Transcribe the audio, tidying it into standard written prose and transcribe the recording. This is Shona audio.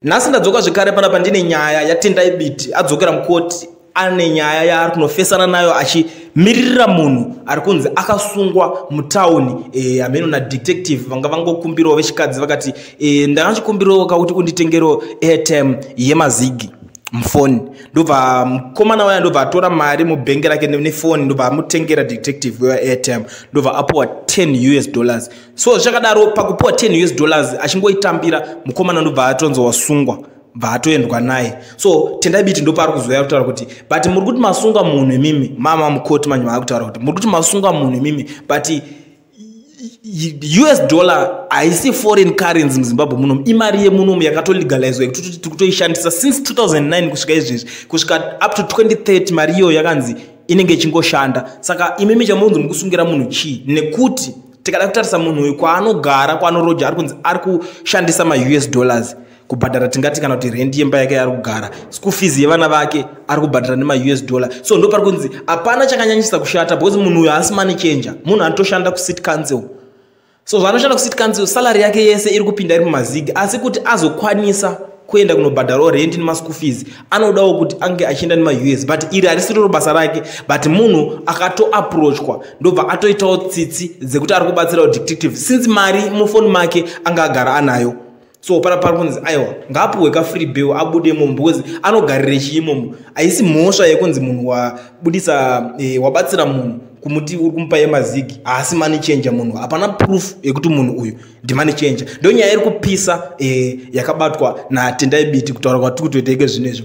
Nhasi ndadzoka zvekare panapa ndine nyaya yaTendai Biti adzokera mukoti ane nyaya yaari kunofesana nayo achimiririra munhu ari kunzi akasungwa mutauni ameno nadetective vanga vangokumbirawo vechikadzi vakati ndakachikumbirawo kuti unditengerewo airtime yemazigi mufoni ndobva mukomana waya ndobva atora mari mubhengi rake nefoni ndobva amutengera detective weairtime ndobva apuwa $10 so zvakadaro pakupuwa $10 achingoitambira mukomana ndobva atonzi wasungwa bva atoendwa naye. So Tendai Biti ndopa ari kuzoya kutaura kuti but muri kuti masunga munhu imimi mama mukoti manyu akutaura kuti muri kuti masunga munhu imimi but US dollar haisi foreign currency muZimbabwe muno imari yemunomu yakatolegalizwa yekuti tiri kutoishandisa since 2009 kusvika izvezvi kusvika up to 2030 mari iyo yakanzi inenge ichingoshanda. Saka imimi chamunzi mukusungira munhu chii nekuti tikada kutarisa munhu uyu kwaanogara kwaanoroja ari kunzi ari kushandisa maUS dollars kubhadhara tingati kana kuti rent yemba yake ari kugara school fees yevana vake ari kubhadhara nemaUS dollar. So ndo pari kunzi hapana chakanyanyisa kushata because munhu uyu haasi money changer, munhu anotoshanda kucity council. So zvanoshanda kucity council salary yake yese iri kupinda iri mumazigi asi kuti azokwanisa kuenda kunobhadharawo rent nemaschool fees anodawo kuti ange achienda nemaUS but iri harisiro basa rake but munhu akatoapproachwa ndobva atoitawo tsitsi dzekuti ari kubatsirawo detective since mari mufoni make anga agara anayo. So pari kunzi aiwa ngaapuwe ka free bill abude imomo because anogarire chiimomo haisi mhosva yekunzi munhu wabudisa wabatsira munhu kumuti uri kumupa yemazigi haasi money changer munhu hapana proof yekuti munhu uyu ndi money changer. Ndo nyaya iri kupisa yakabatwa naTendai Biti kutaura kwatiri kutoiteke zvinezvi.